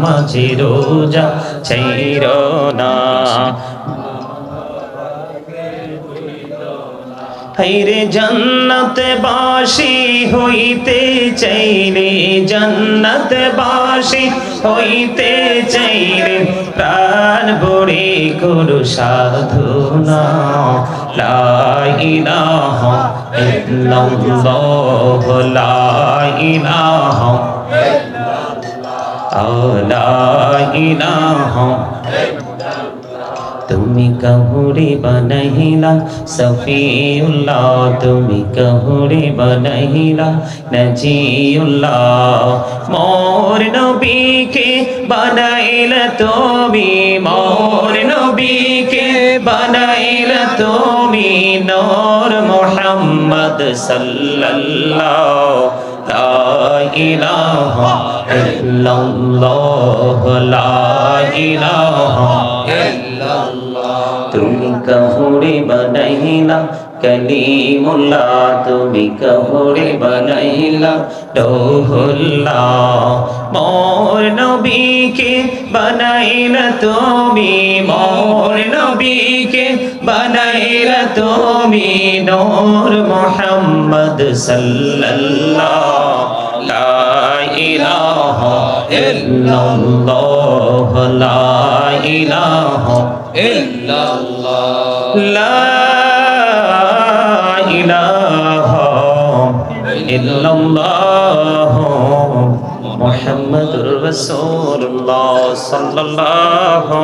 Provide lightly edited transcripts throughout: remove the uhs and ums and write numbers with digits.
মাঝে রোজা ছাইরো না। হাইরে জান্নাতে বাসী হইতে চাইলে, জান্নাতে বাসী হইতে চাইলে প্রাণ ভরে করো সাধনা। লা ইলাহা ইল্লাল্লাহ, লা ইলাহা ইল্লাল্লাহ, লা ইলাহা। তুমি কাহুরে বানাইলা সফিউল্লাহ, তুমি কাহুরে বানাইলা নজিউল্লাহ। মোর নবীকে বানাইলা তুমি, মোর নবীকে বানাইলা তুমি নূর মুহাম্মদ সাল্লাল্লাহু। লা ইলাহা ইল্লাল্লাহ, লা ইলাহা ইল্লাল্লাহ। তুমি কাহুরে বানাইলা কলিমুল্লাহ, তুমি কাহুরে বানাইলা রূহুল্লাহ। মোর নবীকে বানাইলা তুমি, মোর নবীকে বানাইলা তুমি নূর মুহাম্মদ সাল্লাল্লাহু। লা ইলাহা ইল্লাল্লাহ, লা ইলাহা ইল্লাল্লাহ, লা ইলাহা ইল্লাল্লাহ মুহাম্মাদুর রাসূলুল্লাহ সাল্লাল্লাহু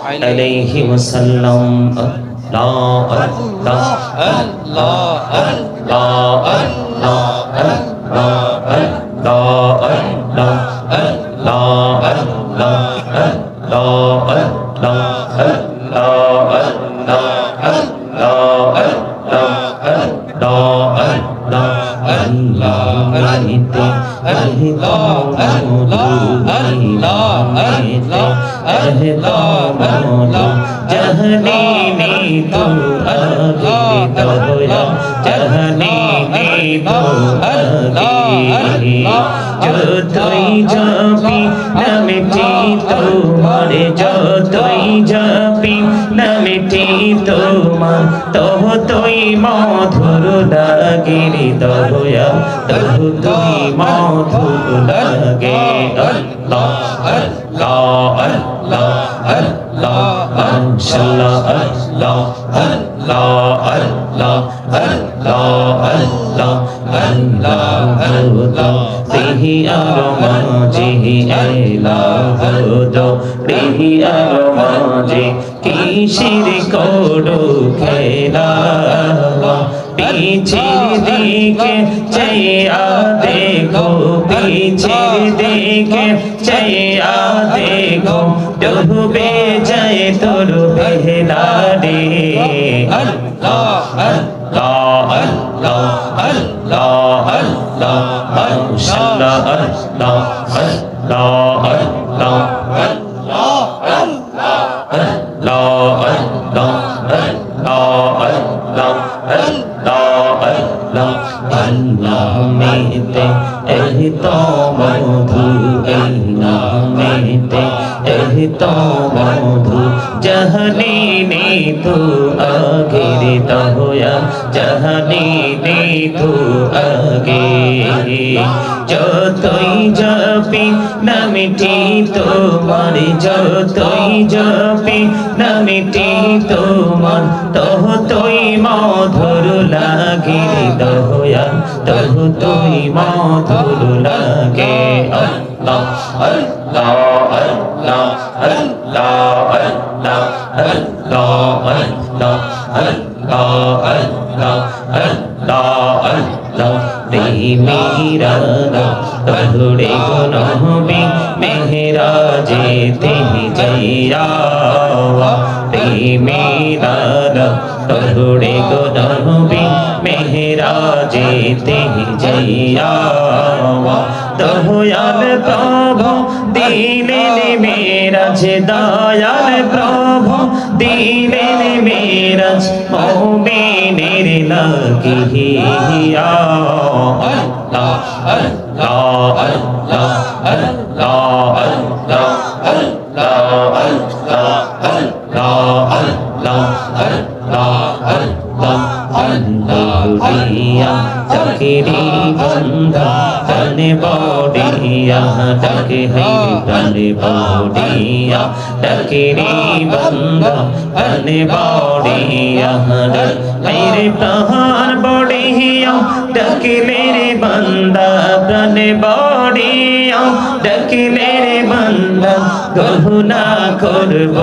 আলাইহি ওয়াসাল্লাম। আল্লাহ আল্লাহ আল্লাহ আল্লাহ আল্লাহ আল্লাহ আল্লাহ আল্লাহ আল্লাহ আল্লাহ যতই যাবি নামটি তোমার, যতই যাবি নামটি তোমার ততই মধুর লাগে রে দয়া, ততই মধুর লাগে। আল্লাহ আল্লাহ আল্লাহ আল্লাহ মাশাআল্লাহ, আল্লাহ আল্লাহ আল্লাহ আল্লাহ আল্লাহ আল্লাহ। তেহি আর মাঝে এলাহ, তেহি আর মাঝে কিসের করো খেলা। পিছের দিকে চাইয়া দেখো, পিছের দিকে চাইয়া দেখো ডুবে যায় তোর বেলা রে। আল্লাহ আল্লাহ আল্লাহ আল্লাহ আল্লাহ মাশাআল্লাহ, আল্লাহ আল্লাহ আল্লাহ আল্লাহ আল্লাহ আল্লাহ আল্লাহ আল্লাহ মেতে এই তো মধু, এই নামেতে এই তো মধু। জাহানি নে তু আগে দয়া, জাহানি নে তু আগে। যতই যাবি নামটি তোমার, যতই যাবি নামটি তোমার ততই মধুর লাগে দয়া, ততই মধুর লাগে। আল্লাহ আল্লাহ আল্লাহ আল্লাহ আল্লাহ আল্লাহ আল্লাহ আল্লাহ আল্লাহ আল্লাহ আল্লাহ। মেরা তহুরে গুনহবি মেহরাজে তেহি যাইয়া, মেরা তহুরে গুনহবি মেহরাজে তেহি যাইয়া। দয়াল প্রভু দিলেন মেরাজ, দয়াল প্রভু দিলেন মেরাজ মুমিনের লাগিয়া। আল্লাহ আল্লাহ আল্লাহ আল্লাহ ডাকে হাইরে প্রাণে বড়িয়া ডাকে রে বান্দা প্রাণে বড়িয়া হাইরে প্রাণ বড়িয়া ডাকিলে রে বান্দা প্রাণে বড়িয়া ডাকিলে রে বান্দা গহনা করব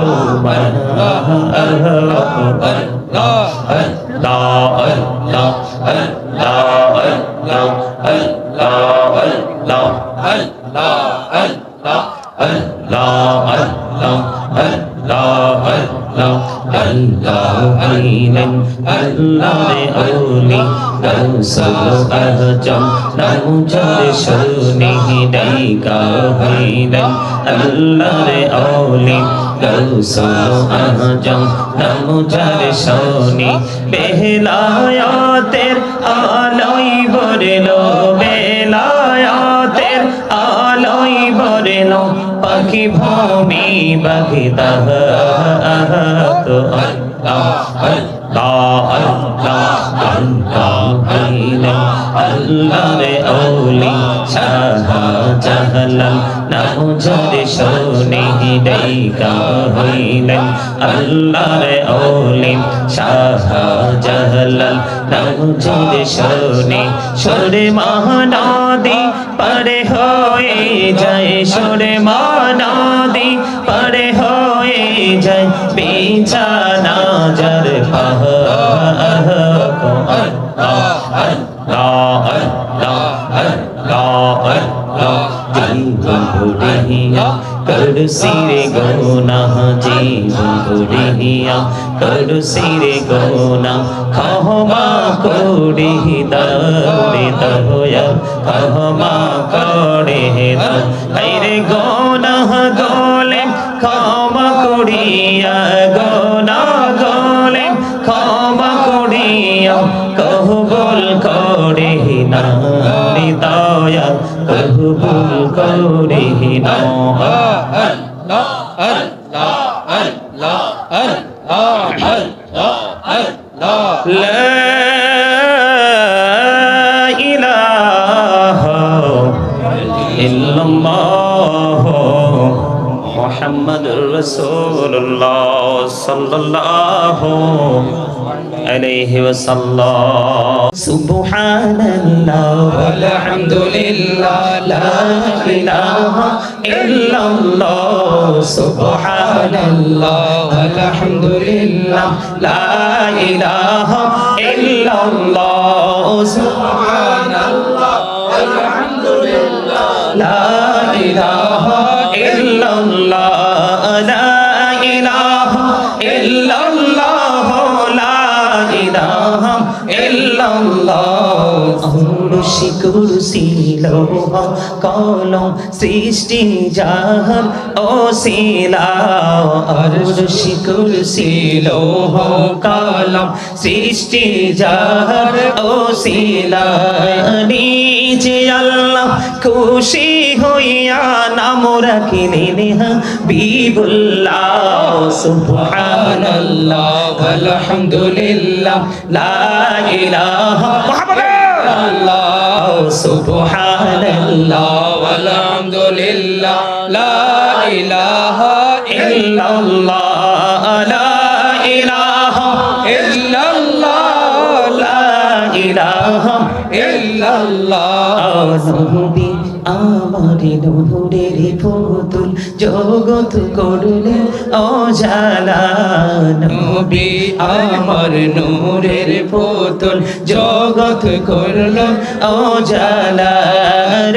বেলায়াতের আলোয় বরলো বেলায়াতের আলোয় বরলো পাখি ভূমি বাগদা তো আল্লাহ রে ওলি শাহজালাল নামজার শোনে ডাইকা হইলেন আল্লাহ রে ওলি শাহজালাল নামজার শোনে সুরে মহানদী পারে হয়ে যায় সুরে মহানদী পারে হয়ে যায় বিছানা যার করসিরে গোনা জীবন করিয়া করসিরে গোনা ক্ষমা করি দরে দয়া ক্ষমা করে আইরে গোনা গোলে ক্ষমা করিয়া গোনা গোলে ক্ষমা করিয়া কবুল করে না দয়া কবুল করে না মুহাম্মাদুর রাসূলুল্লাহ সাল্লাল্লাহু আলাইহি ওয়াসাল্লাম সুবহানাল্লাহ ওয়ালহামদুলিল্লাহ লা ইলাহা ইল্লাল্লাহ সুবহানাল্লাহ ওয়ালহামদুলিল্লাহ লা ইলাহা ইল্লাল্লাহ সুবহানাল্লাহ ওয়ালহামদুলিল্লাহ লা ইলাহা ইল্লাল্লাহ লা ইলাহা ইল্লাল্লাহ লা ইলাহা ইল্লাল্লাহ আরশি কুরসি লৌহ কলম সৃষ্টি জাহান ওসিলা আরশি কুরসি লৌহ কলম সৃষ্টি জাহান ওসিলা নিজে আল্লাহ খুশি হইয়া নাম রাখিলেন হাবিবুল্লাহ সুবহানাল্লাহ আলহামদুলিল্লাহ লা ইলাহা ইল্লাল্লাহ সুবহানাল্লাহ আলহামদুলিল্লাহ লা ইলাহা ইল্লাল্লাহ লা ইলাহা ইল্লাল্লাহ লা ইলাহা ইল্লাল্লাহ নবী আমার নূরের পুতুল জগৎ করলে অজালা নবী আমার নূরের পুতুল জগৎ করলো অজালা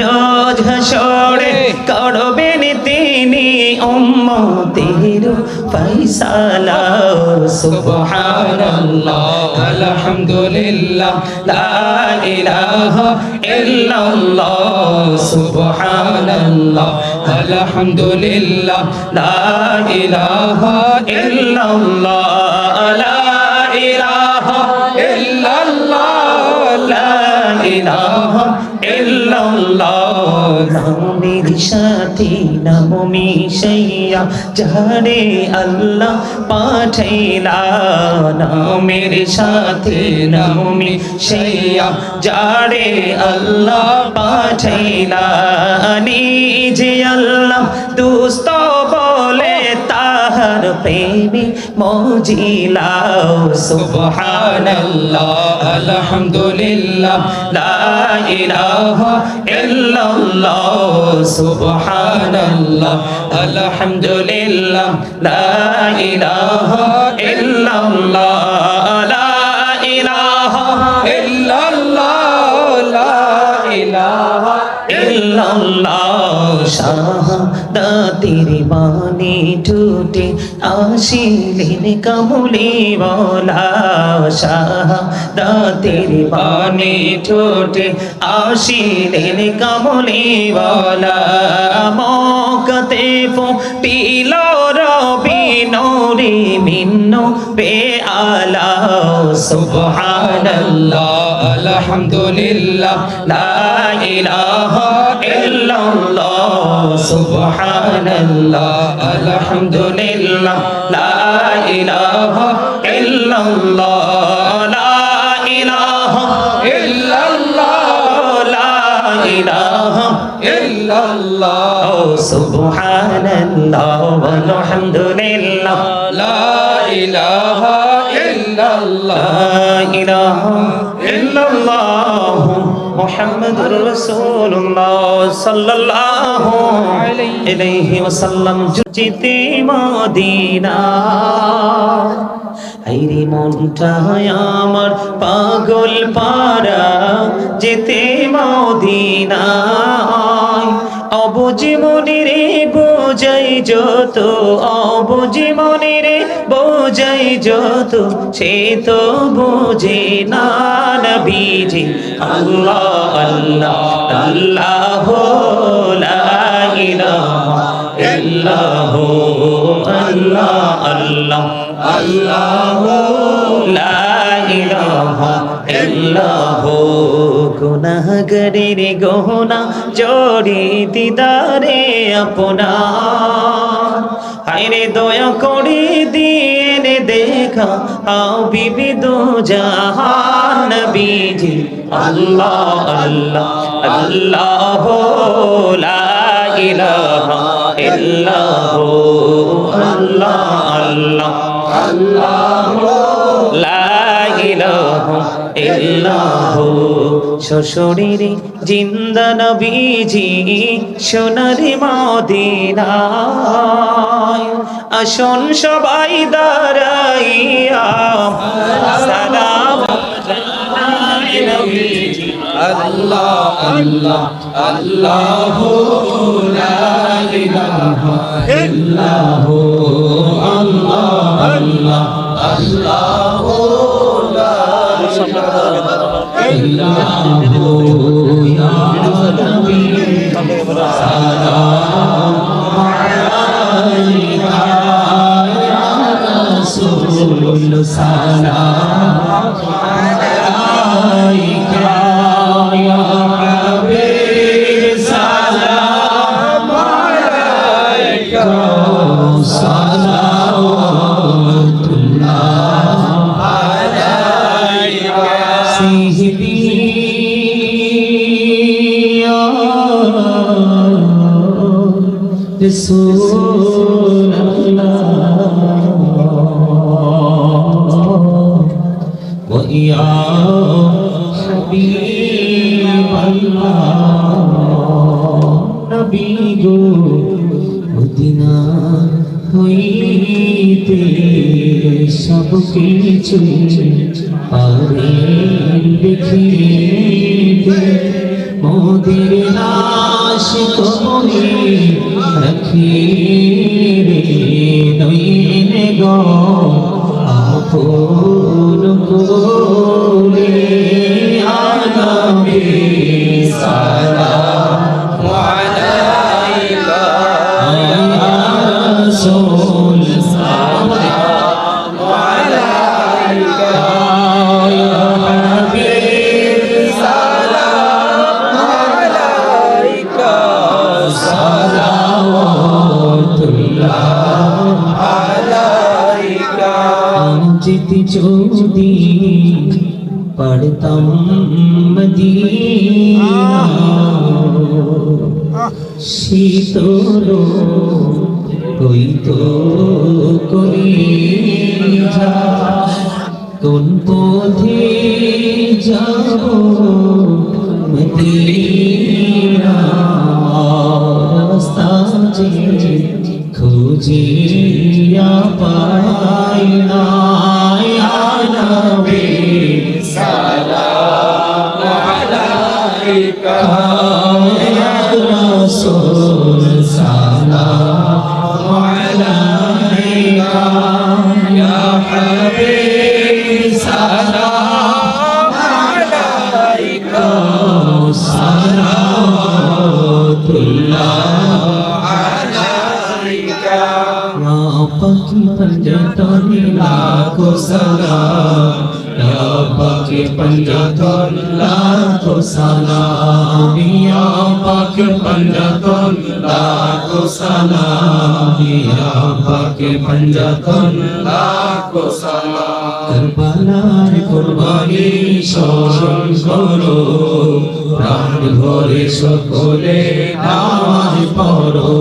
রোজ হাসরে করবেন তিনি উম্মতের ফয়সালা সুবহানাল্লাহ আলহামদুলিল্লাহ লা ইলাহা ইল্লাল্লাহ সুবহানাল্লাহ আলহামদুলিল্লাহ লা ইলাহা ইল্লাল্লাহ লা ইলাহা ইল্লাল্লাহ লা ইলাহা ইল্লাল্লাহ নামের সাথে নাম মিশাইয়া যারে আল্লাহ পাঠাইলা নামের সাথে নাম মিশাইয়া যারে আল্লাহ পাঠাইলা নিজে আল্লাহ দুস্ত বলে তাহার প্রেমে মজিলাও সুবহানাল্লাহ আলহামদুলিল্লাহ লা ইলাহা ইল্লাল্লাহ সুবহানাল্লাহ আলহামদুলিল্লাহ লা ইলাহা ইল্লাল্লাহ লা ইলাহা ইল্লাল্লাহ লা ইলাহা ইল্লাল্লাহ শাহাদাতের বাণী টুটে আসিলেন কামলি ওয়ালা শাহাদাতের বাণী টুটে আসিলেন কামলি ওয়ালা মক্কাতে ফুটিল রবি নূরে মিন্নো বে আলা সুবহানাল্লাহ আলহামদুলিল্লাহ লা ইলাহা ইল্লাল্লাহ সুবহানাল্লাহ আলহামদুলিল্লাহ লা ইলাহা ইল্লাল্লাহ লা ইলাহা ইল্লাল্লাহ লা ইলাহা ইল্লাল্লাহ সুবহানাল্লাহ আলহামদুলিল্লাহ লা ইলাহা ইল্লাল্লাহ লা ইলাহা ইল্লাল্লাহ মুহাম্মাদুর রাসূলুল্লাহ সাল্লাল্লাহু আলাইহি ওয়াসাল্লাম যেতে মদিনা আইরে মনটা আমার পাগল পারা যেতে মদিনা অবুঝ মনিরে বোঝাই যত অবুঝ মনিরে বোঝাই যত সে তো বোঝে না নবীজি আল্লাহ আল্লাহ আল্লাহ লা ইলাহা ইল্লাল্লাহ আল্লাহ আল্লাহ আল্লাহ লা ইলাহা ইল্লাল্লাহ গুনাহগারের গহনা জড়ি দিদারে আপনার হায়রে দয়া করে দিন দেখা আও বিবিধ জাহান নবীজি আল্লাহ আল্লাহ আল্লাহ লা ইলাহা ইল্লাল্লাহ আল্লাহ আল্লাহ আল্লাহ লা ইলাহা ইল্লাল্লাহ শ্বশুরের জিন্দা নবীজি সোনার মদিনায় আসুন সবাই দাঁড়াইয়া সালাম নবীজি আল্লাহ আল্লাহ আল্লাহ লা ইলাহা ইল্লাল্লাহ আল্লাহ আল্লাহ আল্লাহ লা ইলাহা ইল্লাল্লাহ ইয়া নবী সালাম আলাইকা ইয়া রাসূল সালাম আলাইকা ইয়া হাবিব সালাম আলাইকা সালাওয়াতুল্লাহ আলাইকা সিহদি ইয়া রাসূলুল্লাহ ওয়া ইয়া হাবিবাল্লাহ নবী গো মদিনা হইতে সব কিছু পারে দেখিতে মোদের লাশ কবরে রাখি রে নইনে গো আপন করে আনবে সালাম আলাইকা ইয়া রাসূল সালাম আলাইকা ইয়া হাবিব সালাম আলাইকা যেতে যদি পড়তাম মদিনা শীতল হইতো কলিজা কোন পথে যাব মদিনা রাস্তা যে খুঁজিয়া পাই না ইয়া নবী সালাম আলাইকা ইয়া রাসূল সালাম আলাইকা ইয়া হাবিব সালাম আলাইকা সালাতুল্লাহ আলাইকা Ya Paki Panjatan Lakho Salam Ya Paki Panjatan Lakho Salam Ya Paki Panjatan Lakho Salam Ya Paki Panjatan লাখো সালাম Karbalar Kurbani Shoshan Koro Pran Bhore Shokole Namaz Poro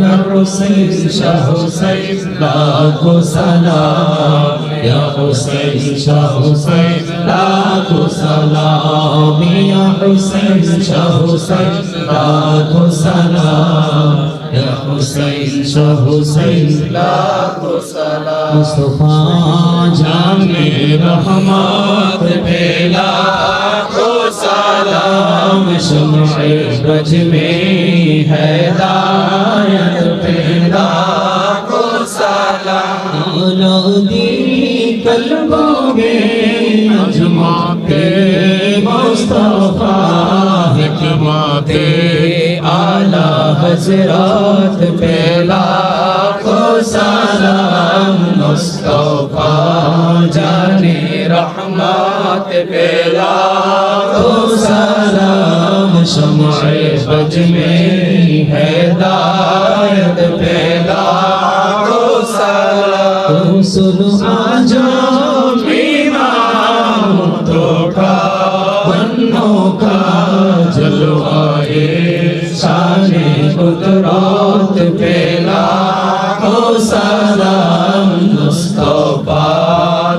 Ya Hussein Shah Hussein Lakho Salam Ya Hussein Shah Hussein Lakho Salam Ya Hussein Shah Hussein Lakho Salam Ya Hussein Shah Hussein লাখো সালাম मुस्तफा जाने रहमत बेला লাখো সালাম शम्शे ब्रज में हैदायत पैदा লাখো সালাম औलादी कल्बों में अजमाते मुस्तफा हिकमते आला हजरत पहला को सलाम मुस्तफा जाने रहमत पहला को सलाम शम्शे बज में हैदायत पहला को सलाम सुनो आजा इमाम तो का बन्नों का जलवाए शाने कुदरत पहला को सलाम मुस्तफा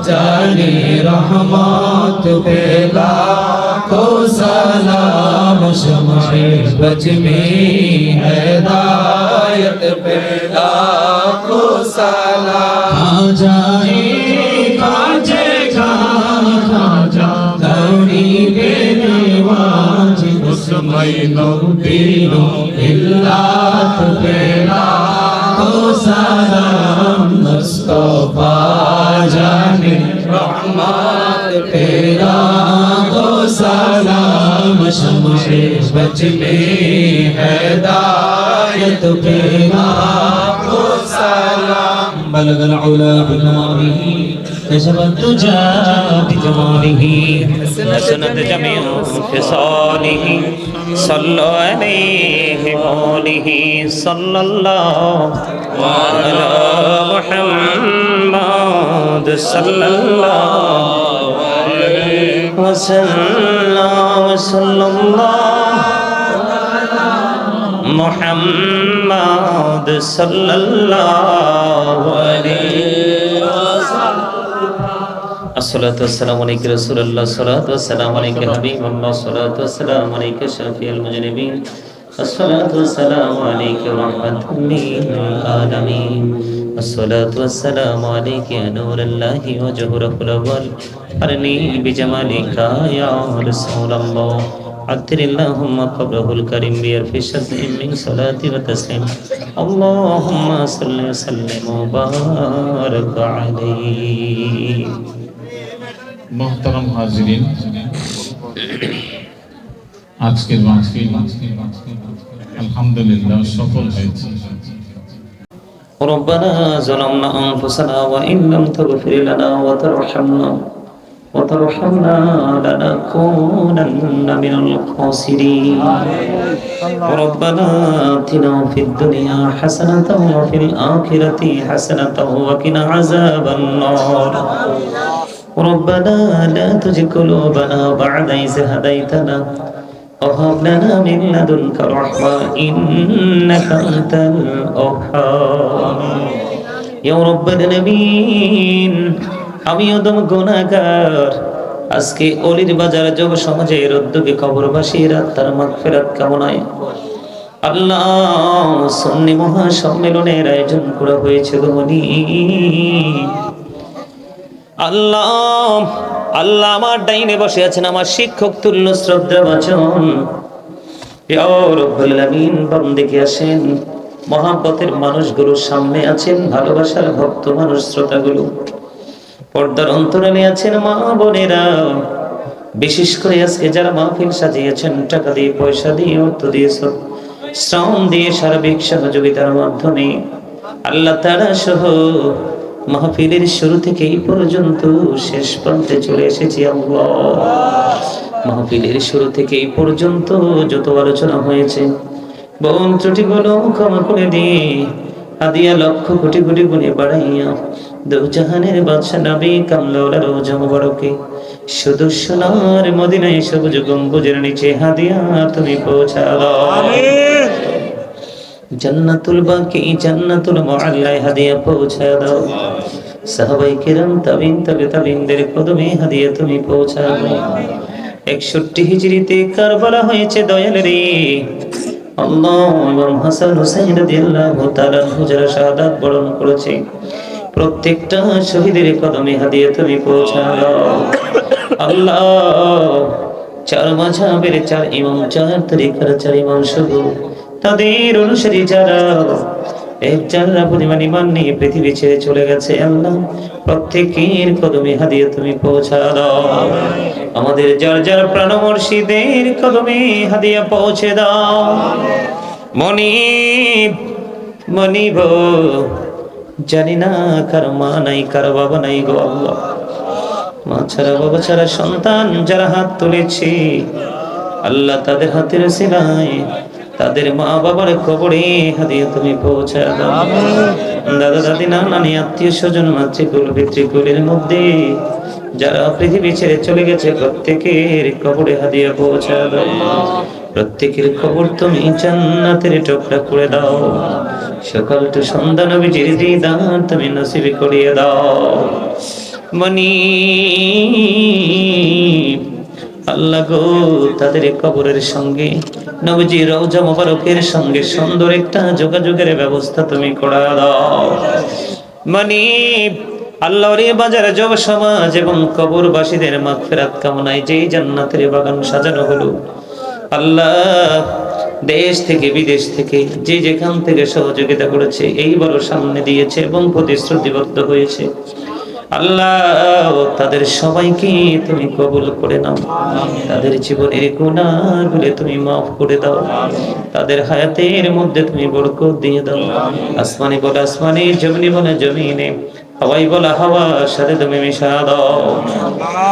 जाने रहमत पहला को सलाम शम्शे बज में हैदायत पहला লাখো সালাম खाजाए खाजे खाजा गौरी बेनवाज उसमैनो दीनो इल्लात बेला को सलाम मुस्तफा जाने रहमत तेरा को सलाम शम्शे बज में हैदायत तेरा को सलाम بلغ العلا بكماله كشف الدجى بجماله حسنت جميع خصاله صلى عليه وآله صلى الله على محمد صلى الله عليه وسلم وصلى الله محمد صلى الله عليه وسلم الصلاة والسلام عليك رسول الله الصلاة والسلام عليك حبيب الله الصلاة والسلام عليك شفيع المذنبين الصلاة والسلام عليك رحمة للعالمين الصلاة والسلام عليك يا نور الله وجه رب الأول أرني بجمالك يا رسول الله عطر اللهم قبره الكريم بيرف شزء من صلاة وتسليم اللهم صل وسلم وبارك عليه মোহতারাম হাজিরিন, আজকের মাহফিল আলহামদুলিল্লাহ সফল হয়েছে। ربنا ظلمنا أنفسنا وإن لم تغفر لنا وترحمنا وترحمنا لنكونن من الخاسرين ربنا آتنا في الدنيا حسنة وفي الآخرة حسنة وقنا عذاب النار ربنا لا تزغ قلوبنا بعد إذ هديتنا وهب لنا من لدنك رحمة إنك أنت الوهاب يا رب العالمين আমি অদম গুনাহগার আজকে অলির বাজার যুব সমাজের উদ্যোগে কবরবাসীর আত্মার মাগফিরাত কামনায় আল্লাহ সুন্নি মহা সম্মেলনের আয়োজন করা হয়েছে গনি আল্লাহ আল্লাহ আমার ডাইনে বসে আছেন আমার শিক্ষক তুল্য শ্রদ্ধা বাচন ইয়া রব্বুল আলামিন বান্দিকে আসেন মহব্বতের মানুষগুলো সামনে আছেন ভালোবাসার ভক্ত মানুষ শ্রোতাগুলো পর্দার অন্তরালে আছেন মা বোনেরা বিশেষ করে আজকে যারা মাহফিল সাজিয়েছেন টাকা দিয়ে পয়সা দিয়ে অর্থ দিয়ে শ্রম দিয়ে সার্বিক সহযোগিতার মাধ্যমে আল্লাহ তাআলা সহ মাহফিলের শুরু থেকে এই পর্যন্ত শেষ প্রান্তে চলে এসেছি আল্লাহ মাহফিলের শুরু থেকে এই পর্যন্ত যত আলোচনা হয়েছে বোন ত্রুটিগুলো ক্ষমা করে দিয়ে হাদিয়া লক্ষ কোটি কোটি গুণে বাড়াইয়া দু জাহানের বাদশা নবী কামলাওয়ালা রোজা মুবারকে শুধু সোনার মদিনায় সবুজ গম্বুজের নিচে হাদিয়া তুমি পৌঁছা দাও আমিন জান্নাতুল বাকি জান্নাতুল মুআল্লায় হাদিয়া পৌঁছা দাও সাহাবায়ে কেরাম তাবিনদের কদমে হাদিয়া তুমি পৌঁছা দাও 61 হিজরিতে কারবালা হয়েছে দয়াল রে আল্লাহ ইমাম হাসান হুসাইন রাদিয়াল্লাহু তাআলা যারা শাহাদাত বরণ করেছে প্রত্যেকটা শহীদের কদমে হাদিয়া তুমি পৌঁছা দাও আল্লাহ চার মাযহাবের চার ইমাম চার তরিকার চার ইমাম শুধু তাদের অনুসারী যারা এক জাররা পরিমাণ ঈমান নিয়ে পৃথিবী ছেড়ে চলে গেছে আল্লাহ প্রত্যেকের কদমে হাদিয়া তুমি পৌঁছা দাও আমাদের যার যার প্রাণ মুর্শিদের কদমে হাদিয়া পৌঁছে দাও মনিব জানি না কার মা নাই কার বাবা নাই গো আল্লাহ মা ছাড়া বাবা ছাড়া সন্তান যারা হাত তুলেছে আল্লাহ তাদের হাতের সিলাই তাদের মা বাবার কবরে হাদিয়া তুমি পৌঁছা দাও দাদা দাদি নানি আত্মীয় স্বজন মাতৃকুল পিতৃকুলের মধ্যে যারা পৃথিবী ছেড়ে চলে গেছে প্রত্যেকের কবরে হাদিয়া পৌঁছা দাও প্রত্যেকের কবর তুমি জান্নাতের টুকরা করে দাও সকাল টু সন্ধ্যা নবীজির দিদার তুমি নসিব করিয়ে দাও আল্লাহ গো তাদের কবরের সঙ্গে নবীজি রওজা মুবারকের সঙ্গে সুন্দর একটা যোগাযোগের ব্যবস্থা তুমি করে দাও আল্লাহর বাজার যুব সমাজ এবং কবরবাসীদের মাগফিরাত কামনায় যেই জান্নাতের বাগান সাজানো হলো আল্লাহ দেশ থেকে বিদেশ থেকে যে যেখান থেকে সহযোগিতা করেছে এইবার সামনে দিয়েছে এবং প্রতিশ্রুতিবদ্ধ হয়েছে আল্লাহ তাদের সবাইকে তুমি কবুল করে নাও তাদের জীবনের গুনাহগুলো তুমি মাফ করে দাও তাদের হায়াতের মধ্যে তুমি বরকত দিয়ে দাও আসমানে বলে আসমানে জমিনে বলে জমিনে হাওয়াই বলা হাওয়ার সাথে তুমি মিশা দাও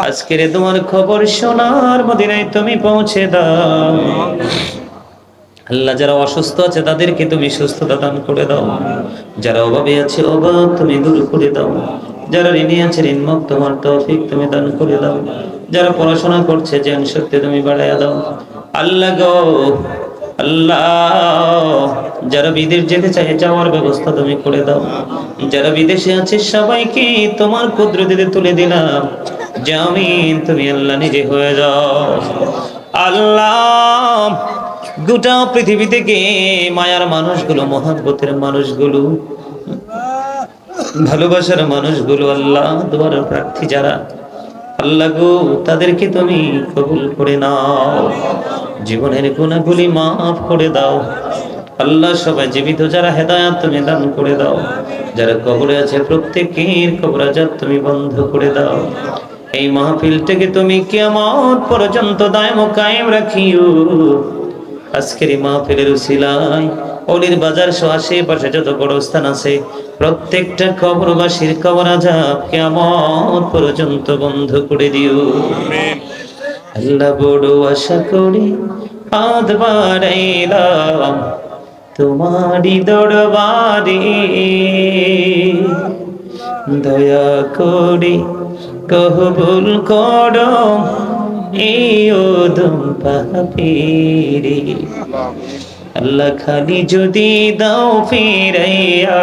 আজকের তোমার খবর সোনার মদিনায় তুমি পৌঁছে দাও আল্লাহ যারা অসুস্থ আছে তাদেরকে তুমি সুস্থতা দান করে দাও যারা অভাবে আছে অভাব তুমি দূর করে দাও যারা ঋণী আছে ঋণ মুক্ত হওয়ার তৌফিক তুমি দান করে দাও যারা পড়াশোনা করছে জ্ঞান শক্তি তুমি বাড়াইয়া দাও আল্লাহ গো আল্লাহ যারা বিদেশ যেতে চায় যাওয়ার ব্যবস্থা তুমি করে দাও যারা বিদেশে আছে সবাইকে তোমার কুদরতে তুলে দিলাম জামিন তুমি আল্লাহ নিজে হয়ে যাও আল্লাহ গোটা পৃথিবী থেকে মায়ার মানুষগুলো মহব্বতের মানুষগুলো ভালোবাসার মানুষগুলো আল্লাহ দুয়ার প্রার্থী যারা আল্লাহ গো তাদেরকে তুমি কবুল করে নাও জীবনের গুনাহগুলি মাফ করে দাও আল্লাহ সবাই জীবিত যারা হেদায়েত তুমি দান করে দাও যারা কবরে আছে প্রত্যেকের কবরাজাত তুমি বন্ধ করে দাও এই মাহফিলটাকে তুমি কিয়ামত পর্যন্ত দায়ম কায়েম রাখিও আজকের এই মাহফিলের উসিলায় অলির বাজার সহ আশেপাশে যত কবরস্থান আছে প্রত্যেকটা কবরবাসীর কবর আযাব কিয়ামত পর্যন্ত বন্ধ করে দিও। আল্লাহ বড় আশা করি হাত বাড়াইলাম তোমারই দরবারে, দয়া করে কবুল করো এই ওদম পাপীরে। আল্লাহ খালি যদি দাও ফিরাইয়া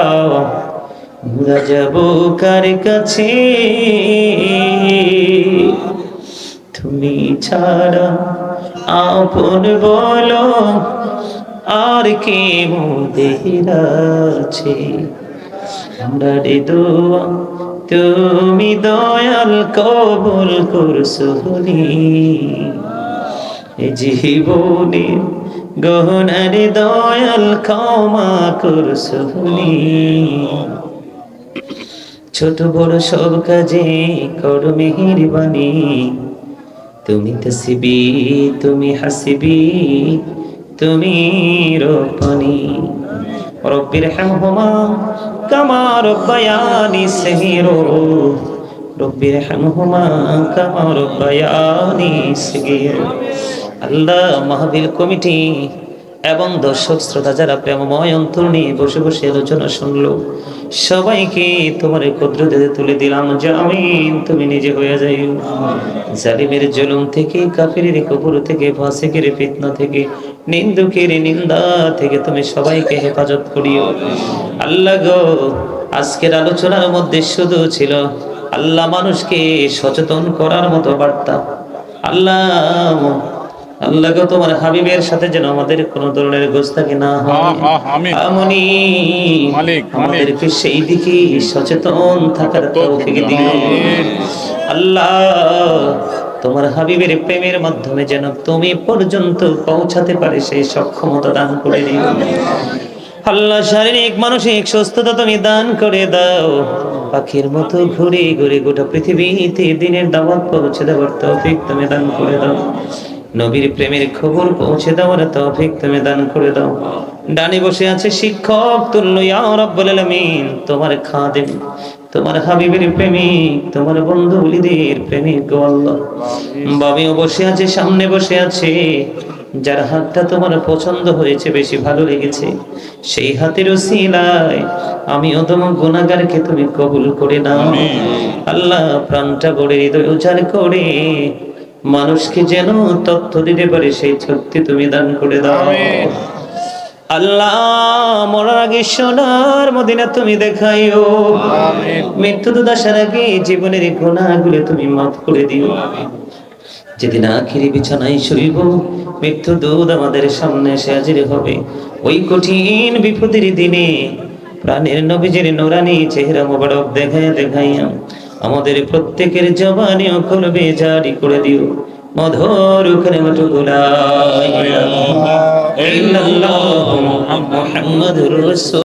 আমরা যাব কার কাছে, তুমি ছাড়া আপন বলো আর কে মোদের আছে। আমরা রে দোয়া তুমি দয়াল কবুল করছুনি, জীবনে গহনারে দয়াল ক্ষমা করছুনি। ছোট বড় সব কাজে করো মেহেরবানি, তুমি তসবি তুমি হাসিবি তুমি রব্বানি। রব্বির হামহুমা কামা রব্বায়ানি সগীরা, রব্বির হামহুমা কামা রব্বায়ানি সগীরা। আল্লাহ মাহফিল কমিটি এবং দর্শক শ্রোতা যারা প্রেমময় অন্তর নিয়ে বসে বসে আলোচনা শুনলো সবাইকে তোমার কুদরতে তুলে দিলাম। জামিন তুমি নিজে হয়ে যাইও। জালিমের জুলুম থেকে, কাফিরের কবর থেকে, ফাসিকের ফিতনা থেকে, নিন্দুকের নিন্দা থেকে তুমি সবাইকে হেফাজত করিও। আল্লাহ গো, আজকের আলোচনার মধ্যে শুধু ছিল আল্লাহ মানুষকে সচেতন করার মতো বার্তা। আল্লাহ আল্লাহ গো, তোমার হাবিবের সাথে যেন আমাদের কোনো ধরনের গোস্তাকি না হয়। আমাদেরকে সেই দিকে সচেতন থাকার তৌফিক দিও। আল্লাহ তোমার হাবিবের প্রেমের মাধ্যমে যেন তুমি পর্যন্ত পৌঁছাতে পারে সেই সক্ষমতা দান করে দিও। আল্লাহ শারীরিক মানসিক সুস্থতা তুমি দান করে দাও। পাখির মতো ঘুরে ঘুরে গোটা পৃথিবীতে দিনের দাওয়াত পৌঁছে দেওয়ার তৌফিক তুমি দান করে দাও। নবীর প্রেমের খবর পৌঁছে দেওয়ার তৌফিক তুমি দান করে দাও। ডানে বসে আছে শিক্ষক তুল্য ইয়া রাব্বুল আলামিন, তোমার খাদেম, তোমার হাবিবের প্রেমিক, তোমার বন্ধু ওলিদের প্রেমিক গো আল্লাহ। বাবিও বসে আছে, সামনে বসে আছে, যার হাতটা তোমার পছন্দ হয়েছে, বেশি ভালো লেগেছে, সেই হাতের উসিলায় আমি অদম গুনাহগারকে তুমি কবুল করে নাও। আল্লাহ প্রাণটা গড়ে হৃদয় উজাড় করে মানুষকে যেন তথ্য দিতে পারে সেই শক্তি তুমি দান করে দাও। আল্লাহ মরার আগে সোনার মদিনা তুমি দেখাইও। মৃত্যু দুদাসার আগে জীবনের গুনাহগুলো তুমি মাফ করে দিও। যেদিন আখিরি বিছানায় শুইব, মৃত্যু দূত আমাদের সামনে এসে হাজির হবে, ওই কঠিন বিপদের দিনে প্রাণের নবীজির নূরানি চেহারা মোবারক দেখাইয়া দেখাইয়া আমাদের প্রত্যেকের জবানে ও কলবে জারি করে দিও মধুর কালিমাতুল লা ইলাহা ইল্লাল্লাহু মুহাম্মাদুর রাসূল।